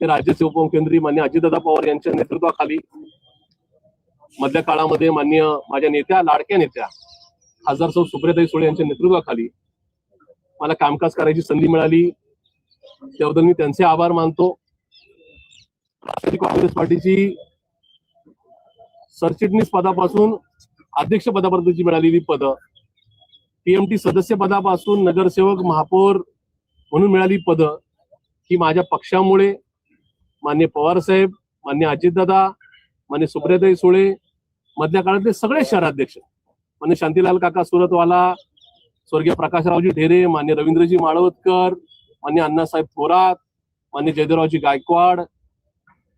हे राज्याचे उपमुख्यमंत्री मान्य अजितदादा पवार यांच्या नेतृत्वाखाली मधल्या काळामध्ये मान्य माझ्या नेत्या, लाडक्या नेत्या खासदार सौ सुप्रियाताई सुळे यांच्या नेतृत्वाखाली मला कामकाज करायची संधी मिळाली, त्याबद्दल मी त्यांचे आभार मानतो. राष्ट्रवादी काँग्रेस पार्टीची सरचिटणीस पदापासून अध्यक्ष पदापर्यंतची मिळालेली पदं, पीएमटी सदस्य पदापासून नगरसेवक, महापौर म्हणून मिळाली पदं ही माझ्या पक्षामुळे मान्य पवार साहेब, मान्य अजितदादा, मान्य सुप्रियाताई सुळे, मधल्या काळातले सगळे शहराध्यक्ष मान्य शांतीलाल काका सुरतवाला, स्वर्गीय प्रकाशरावजी ढेरे, मान्य रवींद्रजी माळवतकर, मान्य अण्णासाहेब थोरात, मान्य जयदेवरावजी गायकवाड,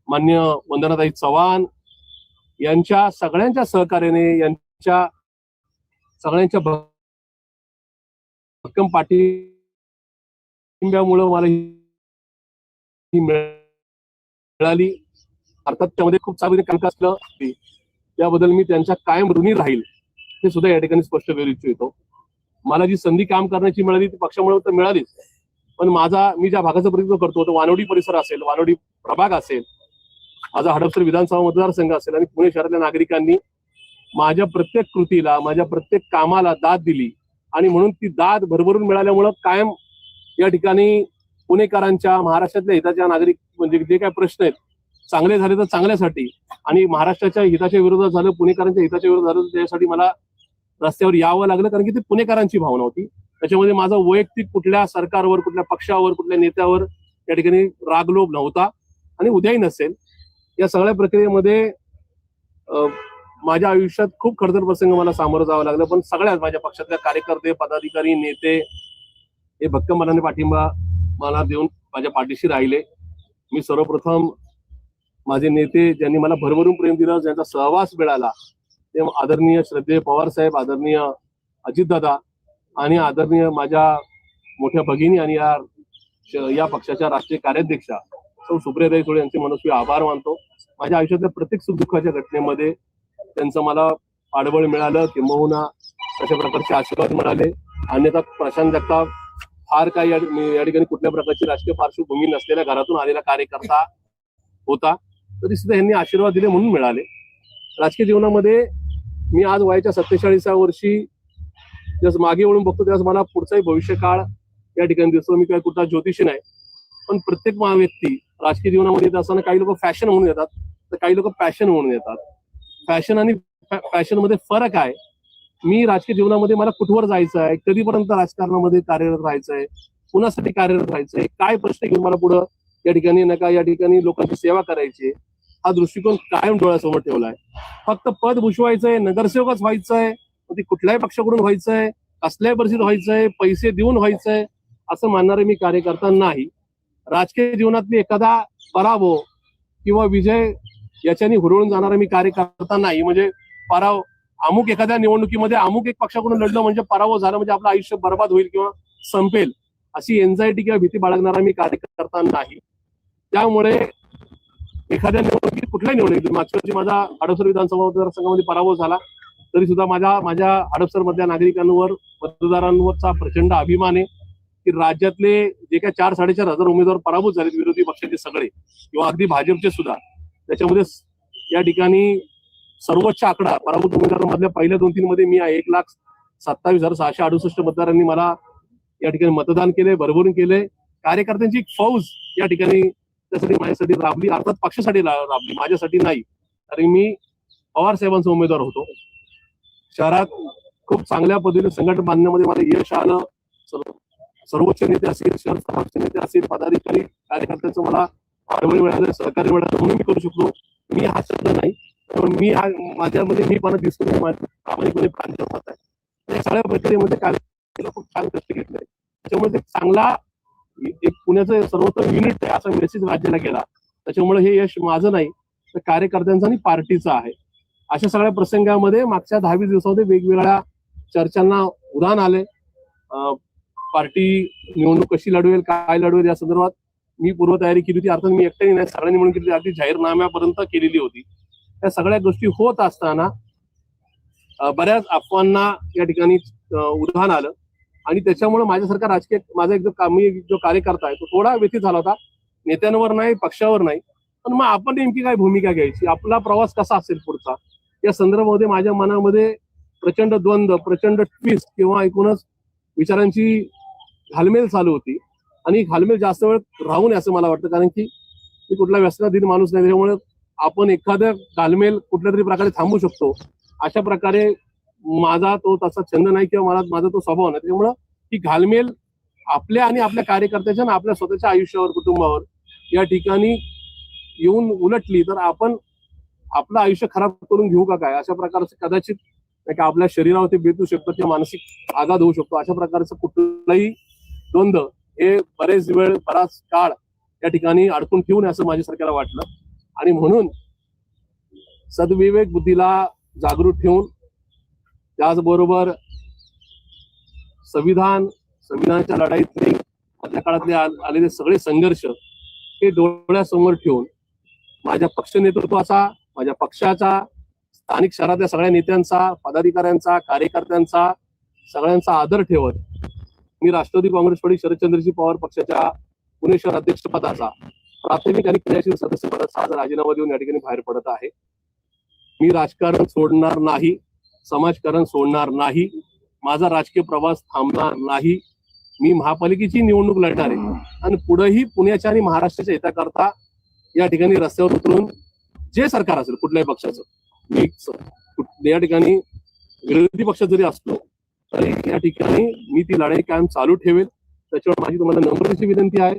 मान्य वंदनाताई चव्हाण यांच्या सगळ्यांच्या सहकार्याने, यांच्या सगळ्यांच्या भक्कम पाठिंब्यामुळे मला ही मिळाली. अर्थात त्यामध्ये खूप चांगले कामकाज केलं, त्याबद्दल मी त्यांच्या कायम ऋणी राहील हे सुद्धा या ठिकाणी स्पष्ट करू इच्छितो. मला जी संधी काम करण्याची मिळाली ती पक्षामुळे तर मिळालीच, पण मी ज्या भागाचं प्रतिनिधित्व करतो तो वानवडी परिसर असेल, वानवडी प्रभाग असेल, माझा हडपसर विधानसभा मतदारसंघ असेल आणि पुणे शहरातल्या नागरिकांनी माझ्या प्रत्येक कृतीला, माझ्या प्रत्येक कामाला दाद दिली आणि म्हणून ती दाद भरभरून मिळाल्यामुळं कायम या ठिकाणी पुणेकरांच्या, महाराष्ट्रातल्या हिताच्या नागरिक म्हणजे जे काय प्रश्न आहेत चांगले झाले तर चांगल्यासाठी आणि महाराष्ट्राच्या हिताच्या विरोधात झालं, पुणेकरांच्या हिताच्या विरोधात झालं, त्यासाठी मला रस्त्यावर यावं लागलं, कारण की ती पुणेकरांची भावना होती. त्याच्यामध्ये माझा वैयक्तिक कुठल्या सरकारवर, कुठल्या पक्षावर, कुठल्या नेत्यावर या ठिकाणी रागलोभ नव्हता आणि उद्याही नसेल. या सगळ्या प्रक्रियेमध्ये माझ्या आयुष्यात खूप खडतर प्रसंग मला सामोरं जावं लागलं, पण सगळ्यात माझ्या पक्षातल्या कार्यकर्ते, पदाधिकारी, नेते हे भक्कम मनाने पाठिंबा मला देऊन माझ्या पाठीशी राहिले. मी सर्वप्रथम माझे नेते ज्यांनी मला भरभरून प्रेम दिलं, ज्यांचा सहवास मिळाला, ते आदरणीय श्रद्धेय पवार साहेब, आदरणीय अजितदादा आणि आदरणीय माझ्या मोठ्या भगिनी आणि या पक्षाच्या राष्ट्रीय कार्याध्यक्षा सौ सुप्रियाताई सुळे यांचे मनस्वी आभार मानतो. माझ्या आयुष्यातल्या प्रत्येक सुखदुःखाच्या घटनेमध्ये त्यांचं मला पाठबळ मिळालं, किंबहुना अशा प्रकारचे आशीर्वाद मिळाले. अन्यथा प्रशांत जगताप फार काही या ठिकाणी कुठल्या प्रकारची राजकीय पार्श्वभूमी नसलेल्या घरातून आलेला कार्यकर्ता होता, तरी सुद्धा यांनी आशीर्वाद दिले म्हणून मिळाले. राजकीय जीवनामध्ये मी आज वयाच्या 47व्या वर्षी जस मागे वळून बघतो त्यावेळेस मला पुढचाही भविष्यकाळ या ठिकाणी दिसतो. मी काय कुठला ज्योतिषी नाही, पण प्रत्येक व्यक्ती राजकीय जीवनामध्ये येत असताना काही लोक फॅशन म्हणून येतात, तर काही लोक पॅशन म्हणून येतात. फॅशन आणि पॅशन मध्ये फरक आहे. मी राजकीय जीवनामध्ये मला कुठवर जायचं आहे, कधीपर्यंत राजकारणामध्ये कार्यरत राहायचं आहे, कुणासाठी कार्यरत राहायचं आहे, काय प्रश्न घेऊन मला पुढं या ठिकाणी लोकांची सेवा करायची, हा दृष्टिकोन कायम डोळ्यासमोर ठेवलाय. फक्त पद भूषवायचंय, नगरसेवकच व्हायचंय, ती कुठल्याही पक्षाकडून व्हायचंय, कसल्याही परिस्थितीत व्हायचंय, पैसे देऊन व्हायचंय असं मानणारे मी कार्यकर्ता नाही. राजकीय जीवनातली एखादा पराभव किंवा विजय याच्याने हुरळून जाणारा मी कार्यकर्ता नाही. म्हणजे अमुक एखाद्या निवडणुकीमध्ये अमुक एक पक्षाकडून लढलं म्हणजे पराभव झाला म्हणजे आपलं आयुष्य बर्बाद होईल किंवा संपेल अशी एन्झायटी किंवा भीती बाळगणारा मी कार्यकर्ता नाही. त्यामुळे एखाद्या निवडणुकीत, कुठल्याही निवडणुकीत, मागच्या वर्षी माझा हडपसर विधानसभा मतदारसंघामध्ये पराभव झाला तरी सुद्धा माझ्या हडपसर मधल्या नागरिकांवर, मतदारांवरचा प्रचंड अभिमान आहे की राज्यातले जे काय 4-4.5 उमेदवार पराभूत झालेत, विरोधी पक्षाचे सगळे किंवा अगदी भाजपचे सुद्धा, त्याच्यामध्ये या ठिकाणी सर्वोच्च आकडा पराभूत उमेदवारांमधल्या पहिल्या 2-3 मध्ये मी 1,27,668 मतदारांनी मला या ठिकाणी मतदान केले, भरभरून केले. कार्यकर्त्यांची एक फौज या ठिकाणी त्यासाठी माझ्यासाठी राबली, अर्थात पक्षासाठी राबली, माझ्यासाठी नाही. कारण मी पवार साहेबांचा उमेदवार होतो. शहरात खूप चांगल्या पद्धतीने संघटन बांधण्यामध्ये मला यश आलं. सर्वोच्च नेते असतील, शहर समाजचे नेते असतील, पदाधिकारी, कार्यकर्त्यांचं मला पाठबळ मिळालं, सहकार्य मिळालं म्हणून मी करू शकलो. मी हा शब्द नाही, पण मी माझ्यामध्ये मी पण दिसतो, प्रामाणिकपणे प्रांजळ मत आहे. सगळ्या प्रक्रियेमध्ये कार्यकर्त्यांनी खूप छान कष्ट घेतले. त्याच्यामुळे चांगला एक पुण्याचं सर्वोत्तम युनिट आहे असा मेसेज राज्याला गेला. त्याच्यामुळे हे यश माझं नाही, तर कार्यकर्त्यांचं आणि पार्टीचं आहे. अशा सगळ्या प्रसंगामध्ये मागच्या 10-20 दिवसामध्ये वेगवेगळ्या चर्चांना उधाण आले. पार्टी निवडणूक कशी लढवेल, काय लढवेल या संदर्भात मी पूर्वतयारी केली होती. अर्थात मी एकट्याने नाही, सगळ्यांनी म्हणून केली, अगदी जाहीरनाम्यापर्यंत केलेली होती. त्या सगळ्या गोष्टी होत असताना बऱ्याच अफवांना या ठिकाणी उधाण आलं आणि त्याच्यामुळे माझ्यासारखा माझा मी जो कार्यकर्ता आहे तो थोडा व्यथित झाला होता. नेत्यांवर नाही, पक्षावर नाही, पण मग आपण नेमकी काय भूमिका घ्यायची, आपला प्रवास कसा असेल पुढचा, या संदर्भामध्ये माझ्या मनामध्ये प्रचंड द्वंद्व, प्रचंड ट्विस्ट किंवा एकूणच विचारांची घालमेल चालू होती. आणि घालमेल जास्त वेळ राहू नये असं मला वाटतं, कारण की मी कुठला व्यसनाधीन माणूस नाही, त्यामुळे आपण एखाद्या घालमेल कुठल्या तरी प्रकारे थांबू शकतो. अशा प्रकारे माझा तो तसा छंद नाही किंवा माझा तो स्वभाव नाही. त्यामुळं ही घालमेल आपल्या आणि आपल्या कार्यकर्त्याच्या आणि आपल्या स्वतःच्या आयुष्यावर, कुटुंबावर या ठिकाणी येऊन उलटली तर आपण आपलं आयुष्य खराब करून घेऊ का काय, अशा प्रकारचं कदाचित नाही का आपल्या शरीरावरती बेतू शकतं किंवा मानसिक आघात होऊ शकतो. अशा प्रकारचं कुठलाही द्वंद्व हे बराच काळ या ठिकाणी अडकून ठेवू नये असं माझ्यासारख्याला वाटलं. आणि म्हणून सद्विवेक बुद्धीला जागृत ठेवून, त्याचबरोबर संविधानाच्या लढाईतले आपल्या काळातले आलेले सगळे संघर्ष हे डोळ्यासमोर ठेवून माझ्या पक्ष नेतृत्वाचा, माझ्या पक्षाचा, स्थानिक शहरातल्या सगळ्या नेत्यांचा, पदाधिकाऱ्यांचा, कार्यकर्त्यांचा, सगळ्यांचा आदर ठेवत मी राष्ट्रवादी काँग्रेस पार्टी शरदचंद्रजी पवार पक्षाच्या पुणे शहर अध्यक्षपदाचा प्राथमिक आणि क्रियाशील सदस्यपदाचा आज राजीनामा देऊन या ठिकाणी बाहेर पडत आहे. मी राजकारण सोडणार नाही, समाजकारण सोडणार नाही, माझा राजकीय प्रवास थांबणार नाही. मी महापालिकेची निवडणूक लढणार आहे आणि पुढेही पुण्याच्या आणि महाराष्ट्राच्या हिताकरता या ठिकाणी रस्त्यावर उतरून जे सरकार असेल कुठल्याही पक्षाचं, मी या ठिकाणी विरोधी पक्ष जरी असलो तरी या ठिकाणी मी ती लढाई कायम चालू ठेवेल. त्याच्यावर माझी तुम्हाला नम्रतेची विनंती आहे.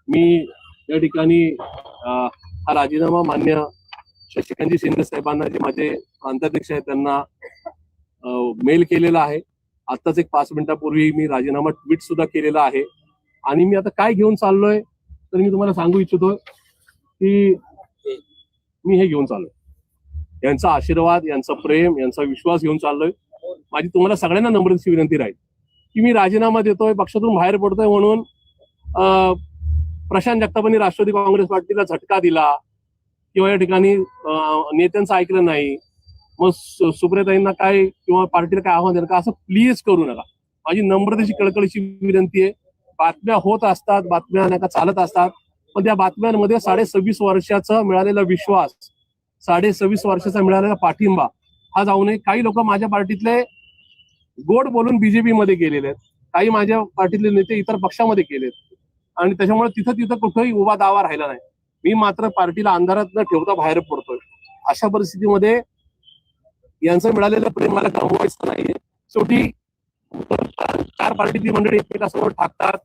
मी या ठिकाणी हा राजीनामा मान्य शशिकांतजी शिंदे साहेबांना, जे माझे प्रांताध्यक्ष आहेत, त्यांना मेल केलेला आहे. आत्ताच एक 5 मिनिटापूर्वी मी राजीनामा ट्विट सुद्धा केलेला आहे. आणि मी आता काय घेऊन चाललोय तर मी तुम्हाला सांगू इच्छितोय की मी हे घेऊन चाललोय, यांचा आशीर्वाद, यांचा प्रेम, यांचा विश्वास घेऊन चाललोय. माझी तुम्हाला सगळ्यांना नम्रतेची विनंती राहील की मी राजीनामा देतोय, पक्षातून बाहेर पडतोय म्हणून प्रशांत जगतापांनी राष्ट्रवादी काँग्रेस पार्टीला झटका दिला किंवा या ठिकाणी नेत्यांचं ऐकलं नाही, मग सुप्रियाताईंना काय किंवा पार्टीला काय आव्हान देणार का, असं प्लीज करू नका. माझी नम्रतेची कळकळीची विनंती आहे. बातम्या होत असतात, बातम्या नाही का चालत असतात, पण त्या बातम्यांमध्ये 26.5 वर्षाचा मिळालेला विश्वास, 26.5 वर्षाचा मिळालेला पाठिंबा हा जाऊ नये. काही लोक माझ्या पार्टीतले गोड बोलून बीजेपी मध्ये गेलेले आहेत, काही माझ्या पार्टीतले नेते इतर पक्षामध्ये गेलेत आणि त्याच्यामुळे तिथं कुठेही उभा दावा राहिला नाही. मी मात्र पार्टीला अंधारात न ठेवता बाहेर पडतोय. अशा परिस्थितीमध्ये यांचं मिळालेलं प्रेम मला गमवायचं नाहीये. शेवटी 4 पार्टीतली मंडळी एकमेकांसमोर टाकतात,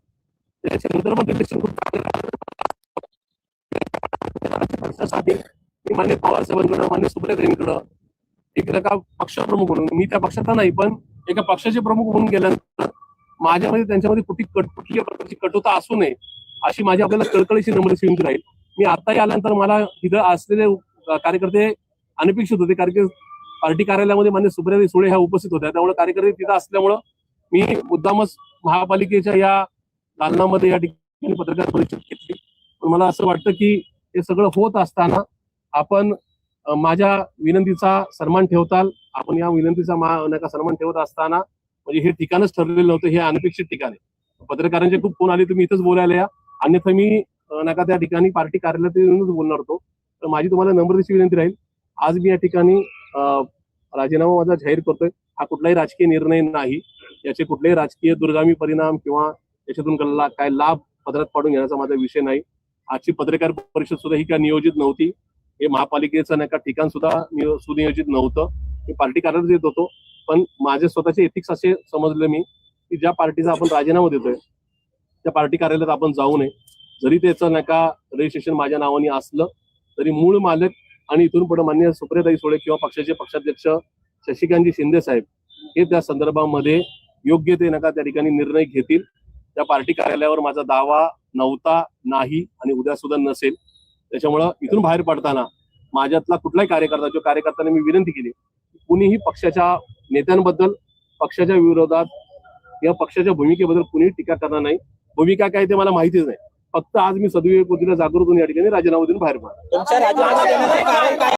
त्याच्यानंतर मग पक्षासाठी मी मान्य पवार साहेबांकडं, मान्य सुप्रियाताईंकडं एका पक्षप्रमुख म्हणून, मी त्या पक्षाचा नाही पण एका पक्षाचे प्रमुख म्हणून गेल्यानंतर माझ्यामध्ये त्यांच्यामध्ये कुठल्या प्रकारची कटुता असू नये अशी माझी आपल्याला कळकळीची नम्रतेची विनंती राहील. मी आताही आल्यानंतर मला इथं असलेले कार्यकर्ते अनपेक्षित होते, कारण की पार्टी कार्यालयामध्ये मान्य सुप्रियाताई सुळे ह्या उपस्थित होत्या, त्यामुळे कार्यकर्ते तिथं असल्यामुळं मी मुद्दामच महापालिकेच्या या दालनामध्ये या ठिकाणी पत्रकार परिषद घेतली. पण मला असं वाटतं की हे सगळं होत असताना आपण माझ्या विनंतीचा सन्मान ठेवताल, आपण या विनंतीचा सन्मान ठेवत असताना म्हणजे हे ठिकाणच ठरलेलं नव्हतं, हे अनपेक्षित ठिकाण आहे. पत्रकारांचे खूप फोन आले, तुम्ही इथंच बोलायला या, अन्यथा मी नका त्या ठिकाणी पार्टी कार्यालयात येऊनच बोलणार होतो. तर माझी तुम्हाला नम्रतेची विनंती राहील, आज मी या ठिकाणी राजीनामा माझा जाहीर करतोय. हा कुठलाही राजकीय निर्णय नाही, याचे कुठलेही राजकीय दुर्गामी परिणाम किंवा याच्यातून काय लाभ पदरात पाडून घेण्याचा माझा विषय नाही. आजची पत्रकार परिषद सुद्धा ही काय नियोजित नव्हती, हे महापालिकेचं नाही का ठिकाण सुद्धा सुनियोजित नव्हतं. मी पार्टी कार्यालयात येत होतो, पण माझे स्वतःचे एथिक्स असे समजले मी की ज्या पार्टीचा आपण राजीनामा देतोय त्या पार्टी कार्यालयात आपण जाऊ नये. जरी त्याचं नाही का रजिस्ट्रेशन माझ्या नावाने असलं तरी मूळ मालक आणि इथून पुढे मान्य सुप्रियाताई सुळे किंवा पक्षाचे पक्षाध्यक्ष शशिकांतजी शिंदे साहेब हे त्या संदर्भामध्ये योग्य ते नका त्या ठिकाणी निर्णय घेतील. त्या पार्टी कार्यालयावर माझा दावा नव्हता, नाही आणि उद्या सुद्धा नसेल. त्याच्यामुळं इथून बाहेर पडताना माझ्यातला कुठलाही कार्यकर्ता, जो कार्यकर्त्याने मी विनंती केली, कुणीही पक्षाच्या नेत्यांबद्दल, पक्षाच्या विरोधात किंवा पक्षाच्या भूमिकेबद्दल कुणीही टीका करणार नाही. भूमिका काय ते मला माहितीच नाही. फक्त आज मी सद्विवेक बुद्धीला जागृत होऊन या ठिकाणी राजीनामा देऊन बाहेर पडतो.